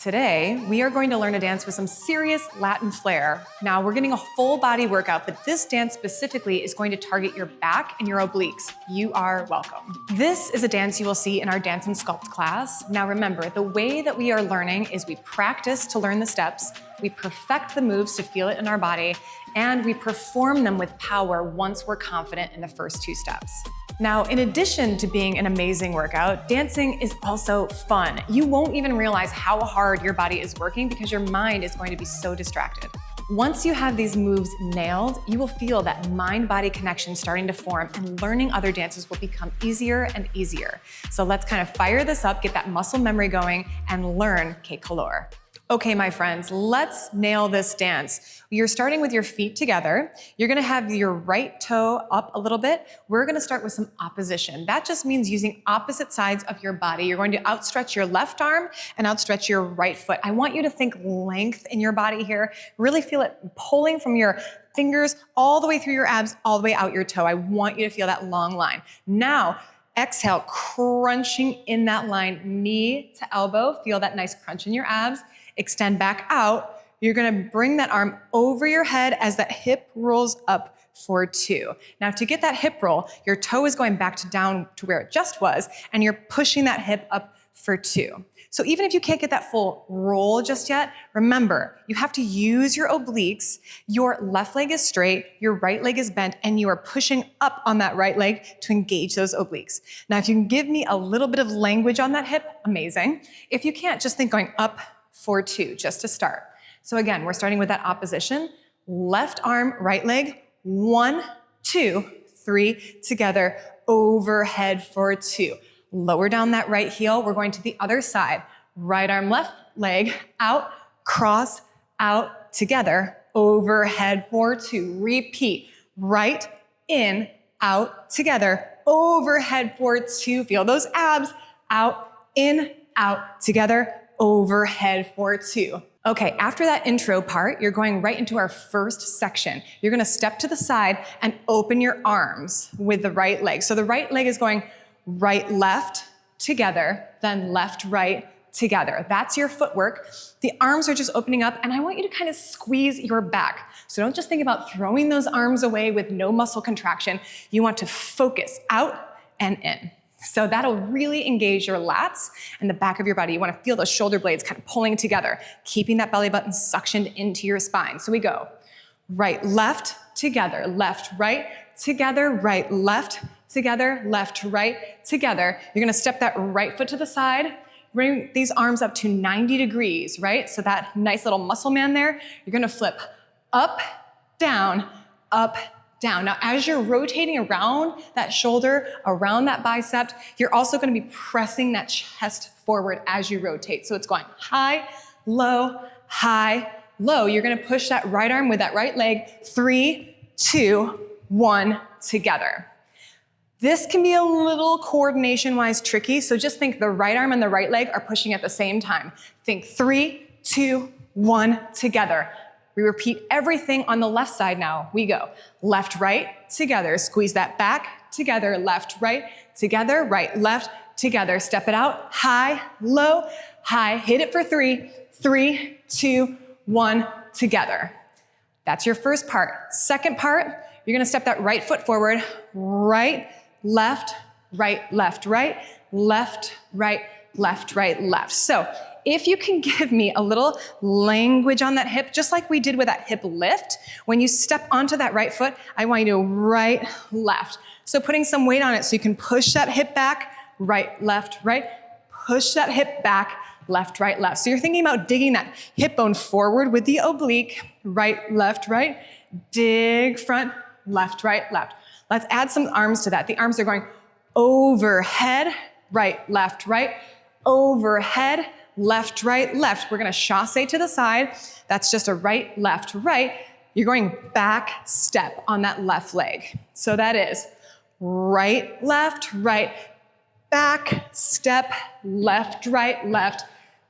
Today, we are going to learn to dance with some serious Latin flair. Now, we're getting a full body workout, but this dance specifically is going to target your back and your obliques. You are welcome. This is a dance you will see in our Dance and Sculpt class. Now remember, the way that we are learning is we practice to learn the steps, we perfect the moves to feel it in our body, and we perform them with power once we're confident in the first two steps. Now, in addition to being an amazing workout, dancing is also fun. You won't even realize how hard your body is working because your mind is going to be so distracted. Once you have these moves nailed, you will feel that mind-body connection starting to form, and learning other dances will become easier and easier. So let's kind of fire this up, get that muscle memory going, and learn Calor. Okay, my friends, let's nail this dance. You're starting with your feet together. You're gonna have your right toe up a little bit. We're gonna start with some opposition. That just means using opposite sides of your body. You're going to outstretch your left arm and outstretch your right foot. I want you to think length in your body here. Really feel it pulling from your fingers all the way through your abs, all the way out your toe. I want you to feel that long line. Now, exhale, crunching in that line, knee to elbow. Feel that nice crunch in your abs. Extend back out. You're gonna bring that arm over your head as that hip rolls up for two. Now to get that hip roll, your toe is going back to down to where it just was, and you're pushing that hip up for two. So even if you can't get that full roll just yet, remember, you have to use your obliques. Your left leg is straight, your right leg is bent, and you are pushing up on that right leg to engage those obliques. Now, if you can give me a little bit of language on that hip, amazing. If you can't, just think going up for two, just to start. So again, we're starting with that opposition. Left arm, right leg, 1, 2, 3, together, overhead for two. Lower down that right heel, we're going to the other side. Right arm, left leg, out, cross, out, together, overhead for two. Repeat, right, in, out, together, overhead for two. Feel those abs, out, in, out, together, overhead for two. Okay, after that intro part, you're going right into our first section. You're gonna step to the side and open your arms with the right leg. So the right leg is going right, left, together, then left, right, together. That's your footwork. The arms are just opening up, and I want you to kind of squeeze your back. So don't just think about throwing those arms away with no muscle contraction. You want to focus out and in. So that'll really engage your lats and the back of your body. You want to feel those shoulder blades kind of pulling together, keeping that belly button suctioned into your spine. So we go right, left, together, left, right, together, right, left, together, left, right, together. You're going to step that right foot to the side, bring these arms up to 90 degrees, right? So that nice little muscle man there, you're going to flip up, down, up, down. Now, as you're rotating around that shoulder, around that bicep, you're also going to be pressing that chest forward as you rotate. So it's going high, low, you're going to push that right arm with that right leg, 3, 2, 1, together. This can be a little coordination-wise tricky, so just think the right arm and the right leg are pushing at the same time. Think 3, 2, 1, together. We repeat everything on the left side now. We go left, right, together. Squeeze that back, together, left, right, together, right, left, together. Step it out, high, low, high. Hit it for 3, 3, 2, 1, together. That's your first part. Second part, you're gonna step that right foot forward, right, left, right, left, right, left, right, left, right, left. So if you can give me a little language on that hip, just like we did with that hip lift, when you step onto that right foot, I want you to right, left. So putting some weight on it so you can push that hip back, right, left, right, push that hip back, left, right, left. So you're thinking about digging that hip bone forward with the oblique, right, left, right, dig front, left, right, left. Let's add some arms to that. The arms are going overhead, right, left, right, overhead, left, right, left. We're gonna chasse to the side. That's just a right, left, right. You're going back step on that left leg. So that is right, left, back step, left,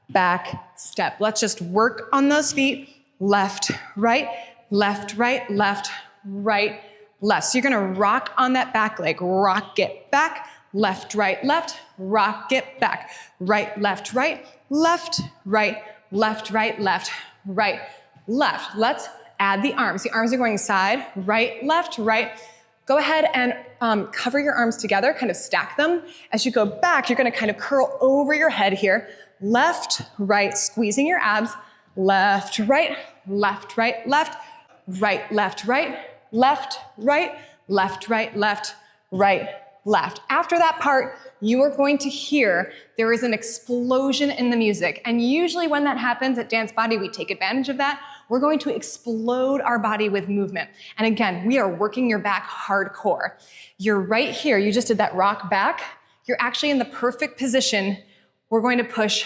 back step. Let's just work on those feet. Left, right, left, left. So you're gonna rock on that back leg. Rock it back, left, rock it back. Right, left, left, right, left, right, left. Let's add the arms. The arms are going side, right, left, right. Go ahead and cover your arms together, kind of stack them. As you go back, you're gonna kind of curl over your head here. Left, right, squeezing your abs. Left, right, left, right, left, right, left, right, left, right, left, right, left, right, left. After that part, you are going to hear there is an explosion in the music. And usually when that happens at DanceBody, we take advantage of that. We're going to explode our body with movement. And again, we are working your back hardcore. You're right here. You just did that rock back. You're actually in the perfect position. We're going to push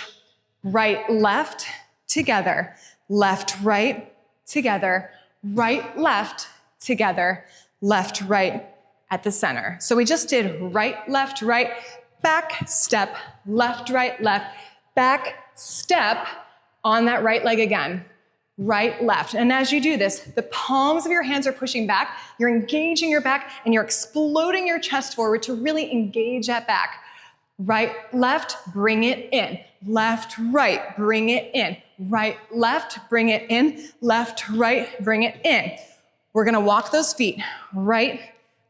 right, left, together, left, right, together, right, left, together, left, right, at the center. So we just did right, left, back, step, left, back, step on that right leg again. Right, left. And as you do this, the palms of your hands are pushing back, you're engaging your back, and you're exploding your chest forward to really engage that back. Right, left, bring it in. Left, right, bring it in. Right, left, bring it in. Left, right, bring it in. We're gonna walk those feet. Right,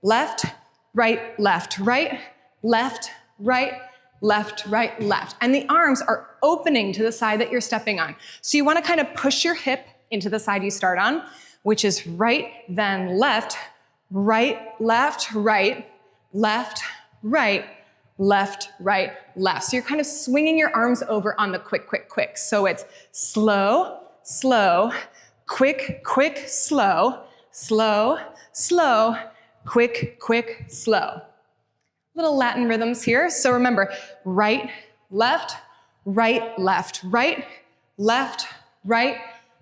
left, right, left, right, left, right, left, right, left. And the arms are opening to the side that you're stepping on. So you wanna kind of push your hip into the side you start on, which is right, then left, right, left, right, left, right, left, right, left. So you're kind of swinging your arms over on the quick, quick, quick. So it's slow, slow, quick, quick, slow, slow, slow, quick, quick, slow. Little Latin rhythms here. So remember, right, left, right, left, right, left, right,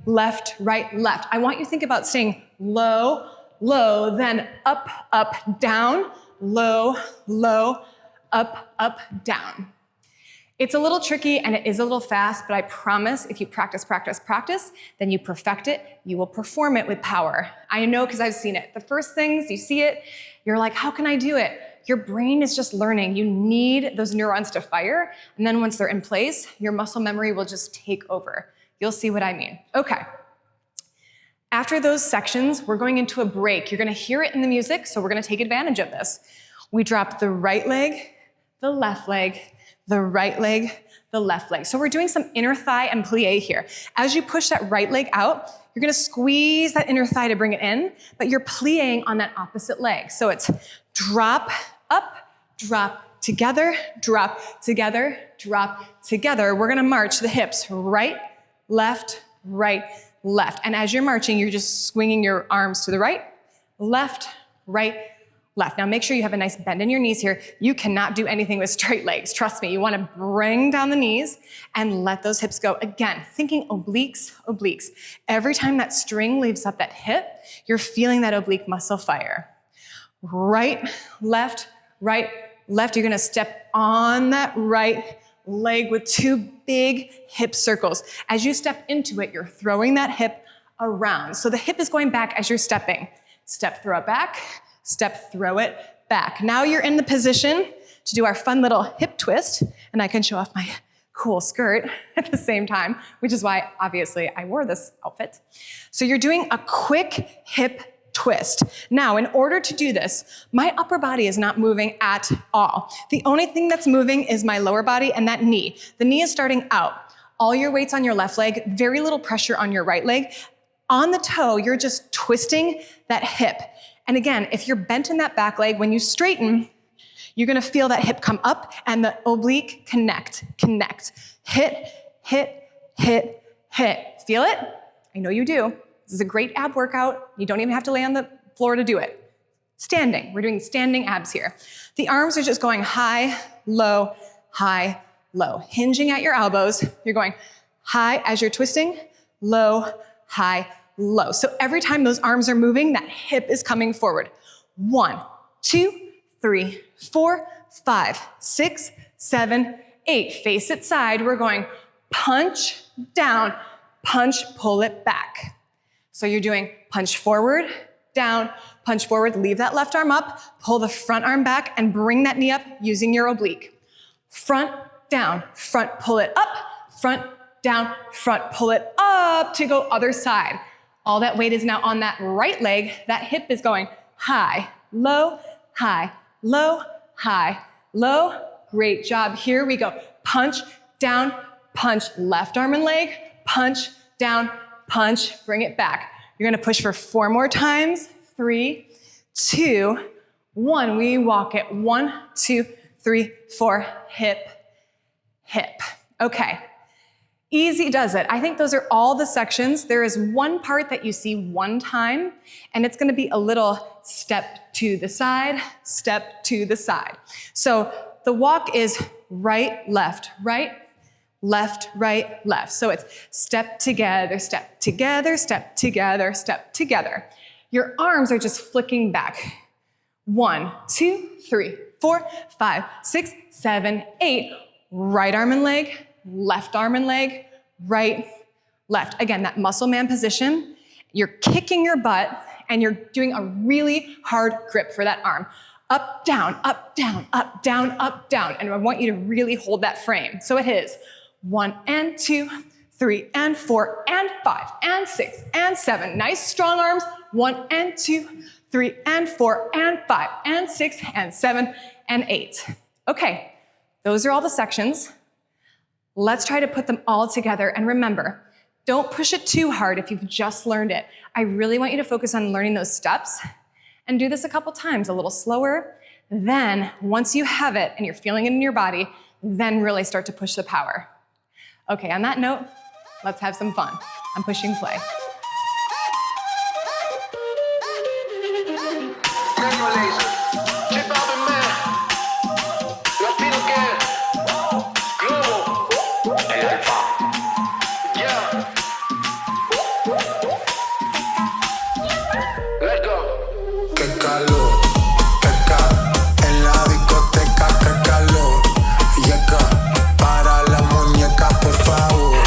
left, right, left. I want you to think about staying low, low, then up, up, down, low, low, up, up, down. It's a little tricky and it is a little fast, but I promise if you practice, practice, practice, then you perfect it, you will perform it with power. I know because I've seen it. The first things, you see it, you're like, how can I do it? Your brain is just learning. You need those neurons to fire. And then once they're in place, your muscle memory will just take over. You'll see what I mean. Okay. After those sections, we're going into a break. You're gonna hear it in the music, so we're gonna take advantage of this. We drop the right leg, the left leg, the right leg, the left leg. So we're doing some inner thigh and plie here. As you push that right leg out, you're gonna squeeze that inner thigh to bring it in, but you're plieing on that opposite leg. So it's drop, up, drop, together, drop, together, drop, together. We're gonna march the hips right, left, left. And as you're marching, you're just swinging your arms to the right, left, left. Now make sure you have a nice bend in your knees here. You cannot do anything with straight legs. Trust me, you wanna bring down the knees and let those hips go. Again, thinking obliques, obliques. Every time that string leaves up that hip, you're feeling that oblique muscle fire. Right, left, you're gonna step on that right leg with two big hip circles. As you step into it, you're throwing that hip around. So the hip is going back as you're stepping. Step, throw it back, step, throw it back. Now you're in the position to do our fun little hip twist, and I can show off my cool skirt at the same time, which is why obviously I wore this outfit. So you're doing a quick hip twist. Now, in order to do this, my upper body is not moving at all. The only thing that's moving is my lower body and that knee. The knee is starting out. All your weight's on your left leg, very little pressure on your right leg. On the toe, you're just twisting that hip. And again, if you're bent in that back leg, when you straighten, you're gonna feel that hip come up and the oblique connect. Hit, hit, hit, hit. Feel it? I know you do. This is a great ab workout. You don't even have to lay on the floor to do it. Standing, we're doing standing abs here. The arms are just going high, low, hinging at your elbows. You're going high as you're twisting, low, high, low. So every time those arms are moving, that hip is coming forward. 1, 2, 3, 4, 5, 6, 7, 8. Face it side. We're going punch down, punch, pull it back. So you're doing punch forward, down, punch forward, leave that left arm up, pull the front arm back and bring that knee up using your oblique. Front, down, front, pull it up, front, down, front, pull it up to go other side. All that weight is now on that right leg. That hip is going high, low, high, low, high, low. Great job. Here we go. Punch, down, punch, left arm and leg, punch, down, punch, bring it back. You're gonna push for 4 more times. 3, 2, 1. We walk it. 1, 2, 3, 4. Hip, hip. Okay. Easy does it. I think those are all the sections. There is one part that you see one time, and it's gonna be a little step to the side, step to the side. So the walk is right, left, left, right, left. So it's step together, step together, step together, step together. Your arms are just flicking back. 1, 2, 3, 4, 5, 6, 7, 8. Right arm and leg, left arm and leg, right, left. Again, that muscle man position. You're kicking your butt and you're doing a really hard grip for that arm. Up, down, up, down, up, down, up, down. And I want you to really hold that frame. So it is 1 and 2, 3 and 4 and 5 and 6 and 7. Nice strong arms. 1 and 2, 3 and 4 and 5 and 6 and 7 and 8. Okay, those are all the sections. Let's try to put them all together. And remember, don't push it too hard if you've just learned it. I really want you to focus on learning those steps and do this a couple times, a little slower. Then, once you have it and you're feeling it in your body, then really start to push the power. Okay, on that note, let's have some fun. I'm pushing play. Major Lazer J Balvin, man. Latino gang. Globo. El Alfa. Yeah. Let's go. Qué calor, en la discoteca, qué calor. Y acá, para la muñeca, por favor.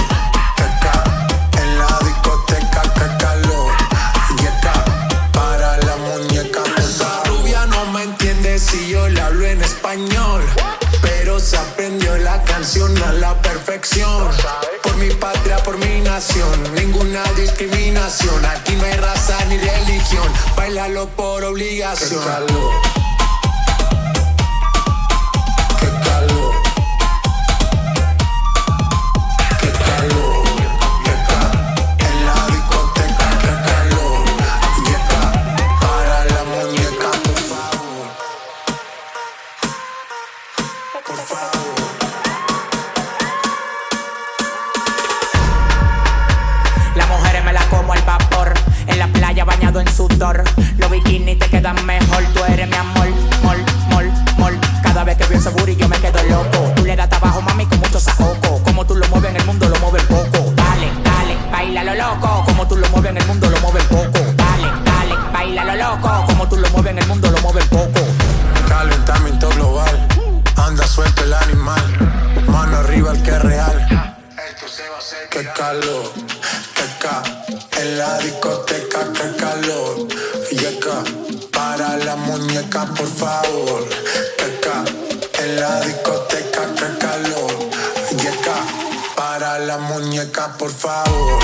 Acá, en la discoteca, qué calor. Y acá, para la muñeca, por favor. Esa rubia no me entiende si yo le hablo en español, pero se aprendió la canción a la perfección. Por mi patria, por mi nación, ninguna discriminación. Aquí no hay raza ni religión, bailalo por obligación. Qué calor, qué calor, qué calor. Y acá, en la discoteca, qué calor. Y acá, para la muñeca, por favor. Por favor. Las mujeres me la como al vapor, en la playa bañado en sudor. Los bikinis te quedan mejor, tú eres mi amor, mol, mol, mol. Cada vez que veo ese booty yo me quedo loco. Tú le das trabajo, mami, con mucho saoco. Como tú lo mueves en el mundo, lo mueves poco. Dale, dale, baila lo loco. Como tú lo mueves en el mundo, lo mueves poco. Dale, dale, baila lo loco. Como tú lo mueves en el mundo, lo mueves poco. Calentamiento global, anda suelto el animal. Mano arriba el que es real. Qué calor, que acá, en la discoteca, qué calor. Y acá, para la muñeca, por favor. Que acá, en la discoteca, qué calor. Y acá, para la muñeca, por favor.